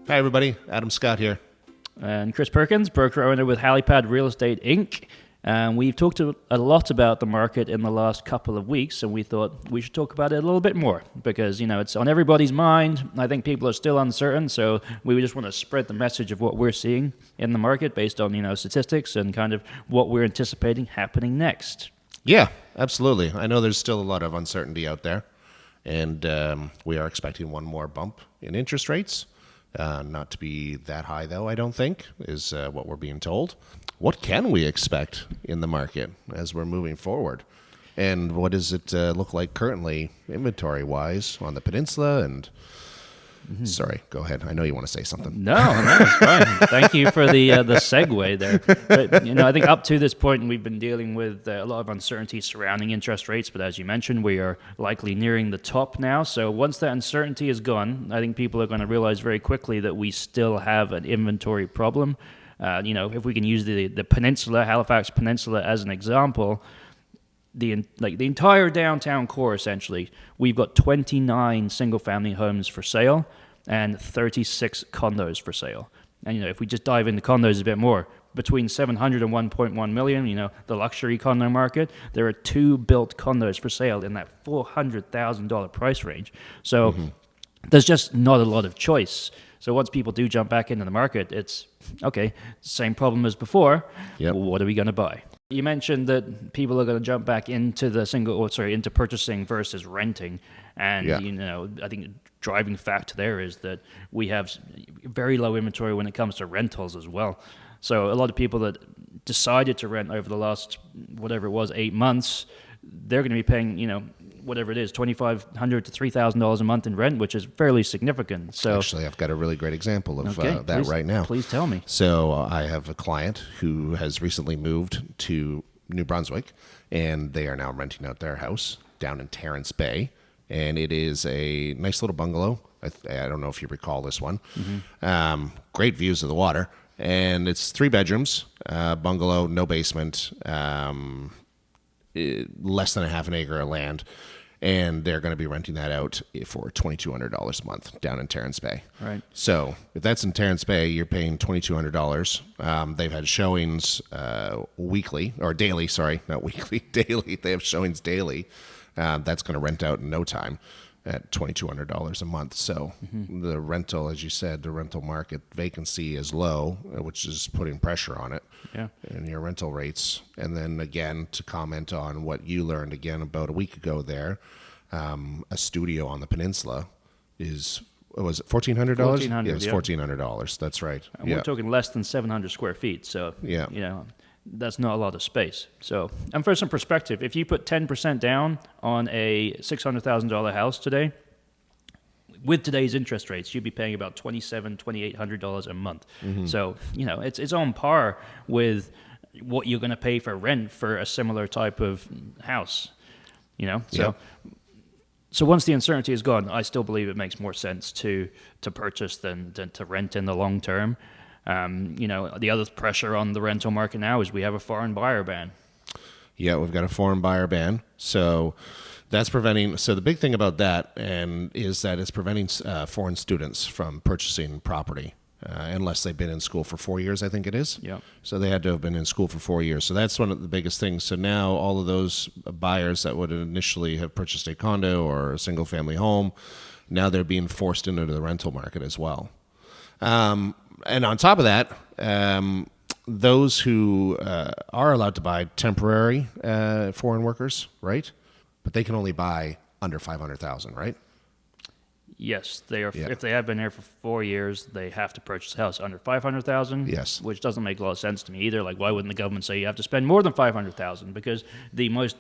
Hi, everybody. Adam Scott here. And Chris Perkins, broker-owner with HaliPad Real Estate Inc. And we've talked a lot about the market in the last couple of weeks, and we thought we should talk about it a little bit more because, it's on everybody's mind. I think people are still uncertain, so we just want to spread the message of what we're seeing in the market based on, statistics and kind of what we're anticipating happening next. Yeah, absolutely. I know there's still a lot of uncertainty out there, and we are expecting one more bump in interest rates. Not to be that high, though, I don't think, is what we're being told. What can we expect in the market as we're moving forward? And what does it look like currently, inventory-wise, on the peninsula? And Sorry, go ahead. I know you want to say something. No, it's fine. Thank you for the segue there. But, I think up to this point, we've been dealing with a lot of uncertainty surrounding interest rates. But as you mentioned, we are likely nearing the top now. So once that uncertainty is gone, I think people are going to realize very quickly that we still have an inventory problem. If we can use the peninsula, Halifax Peninsula, as an example, the entire downtown core, essentially, we've got 29 single-family homes for sale and 36 condos for sale. And, if we just dive into condos a bit more, between 700 and 1.1 million, the luxury condo market, there are 2 built condos for sale in that $400,000 price range. So there's just not a lot of choice. So once people do jump back into the market, it's, okay, same problem as before. Yep. What are we going to buy? You mentioned that people are going to jump back into into purchasing versus renting. And, I think the driving factor there is that we have very low inventory when it comes to rentals as well. So a lot of people that decided to rent over the last, 8 months, they're going to be paying, whatever it is, $2,500 to $3,000 a month in rent, which is fairly significant. So actually, I've got a really great example of that right now. Please tell me. So I have a client who has recently moved to New Brunswick, and they are now renting out their house down in Terrence Bay, and it is a nice little bungalow. I don't know if you recall this one. Great views of the water, and it's 3 bedrooms, bungalow, no basement, less than a half an acre of land, and they're going to be renting that out for $2,200 a month down in Terrence Bay. Right. So if that's in Terrence Bay, you're paying $2,200. They've had showings weekly, or daily, sorry, not weekly, daily. They have showings daily. That's going to rent out in no time at $2,200 a month. So the rental, as you said, the rental market vacancy is low, which is putting pressure on it. Yeah. And your rental rates. And then again, to comment on what you learned again about a week ago there, a studio on the peninsula was it $1,400? $1,400, Yeah, it was $1,400. That's right. And we're talking less than 700 square feet. So, that's not a lot of space. So, and for some perspective, if you put 10% down on a $600,000 house today, with today's interest rates, you'd be paying about $2,700, $2,800 a month. So, it's on par with what you're going to pay for rent for a similar type of house, So once the uncertainty is gone, I still believe it makes more sense to purchase than to rent in the long term. The other pressure on the rental market now is we have a foreign buyer ban. Yeah, we've got a foreign buyer ban. So that's preventing. So the big thing about that is that it's preventing foreign students from purchasing property unless they've been in school for 4 years, I think it is. Yeah. So they had to have been in school for 4 years. So that's one of the biggest things. So now all of those buyers that would initially have purchased a condo or a single family home, now they're being forced into the rental market as well. And on top of that, those who are allowed to buy temporary foreign workers, right? But they can only buy under $500,000, right? Yes, they are. Yeah. If they have been here for 4 years, they have to purchase a house under $500,000. Yes, which doesn't make a lot of sense to me either. Like, why wouldn't the government say you have to spend more than $500,000? Because the most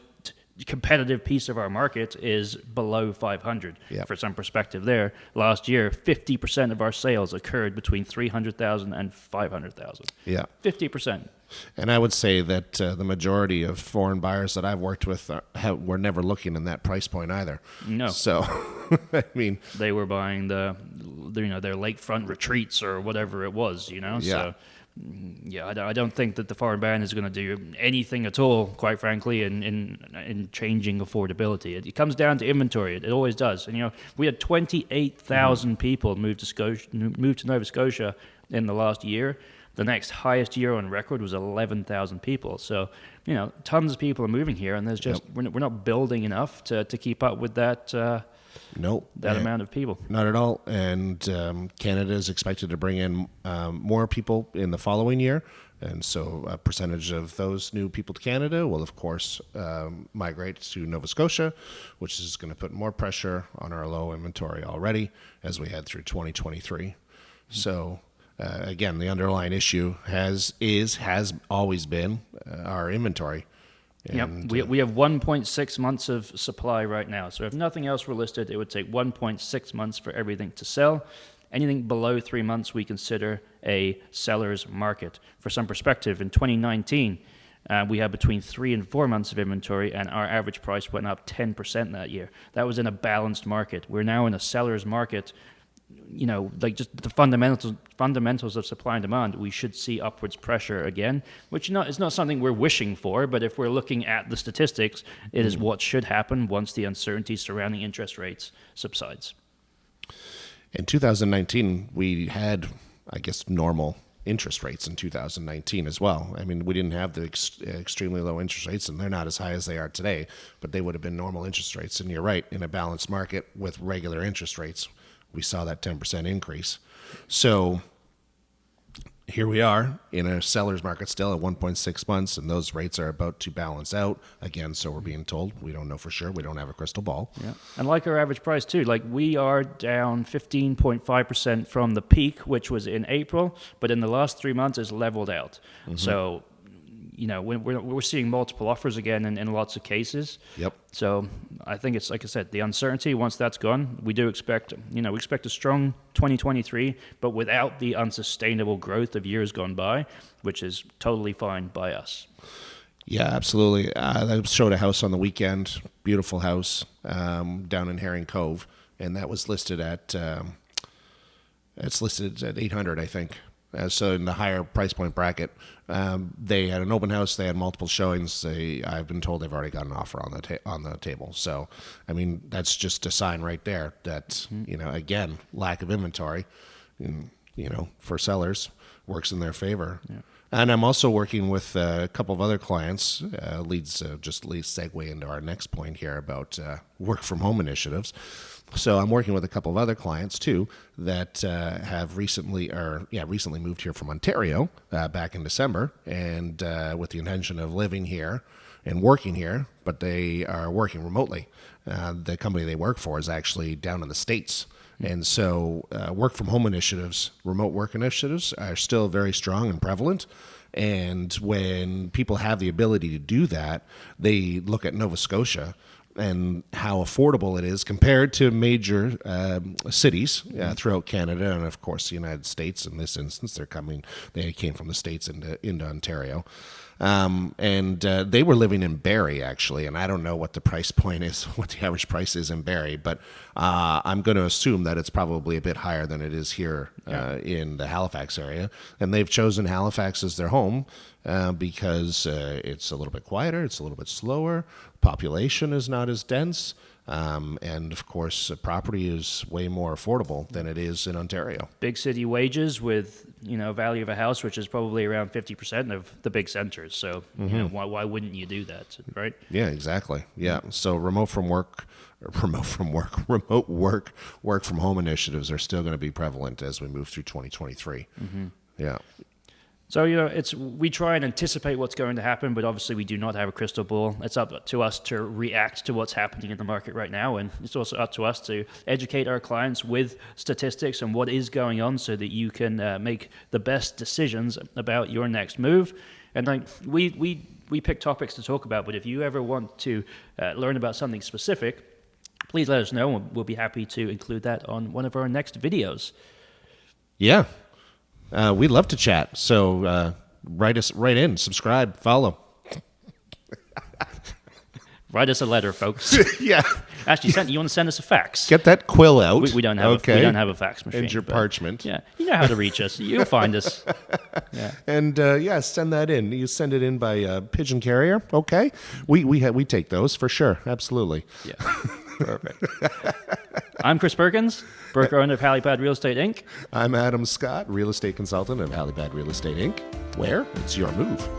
competitive piece of our market is below 500. Yep. For some perspective there, last year 50% of our sales occurred between 300,000 and 500,000. Yeah, 50%. And I would say that the majority of foreign buyers that I've worked with were never looking in that price point either. No. So, I mean, they were buying their lakefront retreats or whatever it was, Yeah. So yeah, I don't think that the foreign ban is going to do anything at all, quite frankly, in changing affordability. It comes down to inventory. It always does. And we had 28,000 people move to Nova Scotia in the last year. The next highest year on record was 11,000 people. So, tons of people are moving here, and there's just we're not building enough to keep up with that. That amount of people. Not at all. And Canada is expected to bring in more people in the following year. And so a percentage of those new people to Canada will, of course, migrate to Nova Scotia, which is going to put more pressure on our low inventory already as we head through 2023. So, again, the underlying issue has always been our inventory. And, we have 1.6 months of supply right now. So if nothing else were listed, it would take 1.6 months for everything to sell. Anything below 3 months, we consider a seller's market. For some perspective, in 2019, we had between 3 and 4 months of inventory, and our average price went up 10% that year. That was in a balanced market. We're now in a seller's market. Just the fundamentals of supply and demand, we should see upwards pressure again, which is not something we're wishing for, but if we're looking at the statistics, it is what should happen once the uncertainty surrounding interest rates subsides. In 2019, we had, I guess, normal interest rates in 2019 as well. I mean, we didn't have the extremely low interest rates, and they're not as high as they are today, but they would have been normal interest rates. And you're right, in a balanced market with regular interest rates, we saw that 10% increase. So here we are in a seller's market still at 1.6 months, and those rates are about to balance out again. So we're being told. We don't know for sure. We don't have a crystal ball. Yeah. And like our average price too, we are down 15.5% from the peak, which was in April, but in the last 3 months it's leveled out. Mm-hmm. So, we're seeing multiple offers again in lots of cases. Yep. So I think it's, like I said, the uncertainty, once that's gone, we do expect, we expect a strong 2023, but without the unsustainable growth of years gone by, which is totally fine by us. Yeah, absolutely. I showed a house on the weekend, beautiful house down in Herring Cove, and that was listed at, it's listed at 800, I think. So in the higher price point bracket, they had an open house. They had multiple showings. I've been told they've already got an offer on the table. So, I mean, that's just a sign right there that again, lack of inventory, for sellers works in their favor. Yeah. And I'm also working with a couple of other clients. Leads segue into our next point here about work from home initiatives. So I'm working with a couple of other clients too that have recently moved here from Ontario back in December, and with the intention of living here and working here, but they are working remotely. The company they work for is actually down in the States. And so work from home initiatives, remote work initiatives are still very strong and prevalent. And when people have the ability to do that, they look at Nova Scotia and how affordable it is compared to major cities throughout Canada and, of course, the United States. In this instance, they came from the States into Ontario. And they were living in Barrie, actually, and I don't know what the price point is, what the average price is in Barrie, but I'm going to assume that it's probably a bit higher than it is here in the Halifax area. And they've chosen Halifax as their home because it's a little bit quieter, it's a little bit slower, population is not as dense, and of course, property is way more affordable than it is in Ontario. Big city wages with value of a house, which is probably around 50% of the big centers. So why wouldn't you do that, right? Yeah, exactly. Yeah. So remote work from home initiatives are still going to be prevalent as we move through 2023. Mm-hmm. Yeah. So, we try and anticipate what's going to happen, but obviously we do not have a crystal ball. It's up to us to react to what's happening in the market right now, and it's also up to us to educate our clients with statistics and what is going on so that you can make the best decisions about your next move. And we pick topics to talk about, but if you ever want to learn about something specific, please let us know, and we'll be happy to include that on one of our next videos. Yeah. We'd love to chat, so write in, subscribe, follow. Write us a letter, folks. Yeah. Actually, you want to send us a fax? Get that quill out. We don't have we don't have a fax machine. And your but, parchment. Yeah, you know how to reach us. You'll find us. Yeah. And send that in. You send it in by pigeon carrier. Okay, we take those for sure. Absolutely. Yeah. Perfect. I'm Chris Perkins, broker owner of HaliPad Real Estate Inc. I'm Adam Scott, real estate consultant of HaliPad Real Estate Inc. Where it's your move.